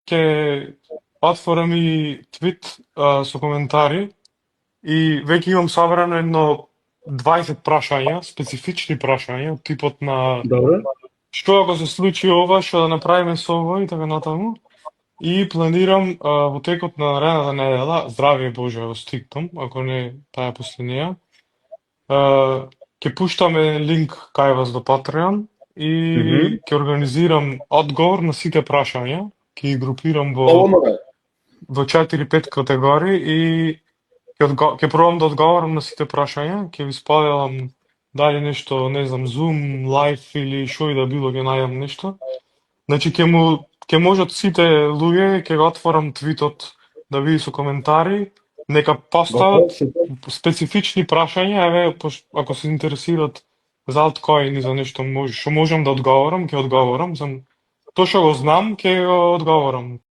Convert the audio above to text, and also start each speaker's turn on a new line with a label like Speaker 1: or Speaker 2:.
Speaker 1: ќе отворам и твит со коментари и веќе имам собрано едно 20 прашања, специфични прашања, од типот на
Speaker 2: Добро.
Speaker 1: што ако се случи ова, што да направиме со ова и така натаму. И планирам во текот на наредната недела, здравје Боже, го стиктам, ако не таа е последнија, ќе пуштаме линк кај вас до Patreon и ќе организирам одговор на сите прашања, ќе ги групирам во 4-5 категории и ќе пробам да одговорам на сите прашања, ќе ви споделам дали нешто, не знам, Zoom, Live или што и да било ќе најдам нешто. Значи ќе можат сите луѓе, ќе го отворам твитот да види со коментари, нека постават специфични прашања, еве ако се интересираат за алткоин и за нешто што можам да одговорам, ќе одговорам, тоа што го знам, ќе го одговорам.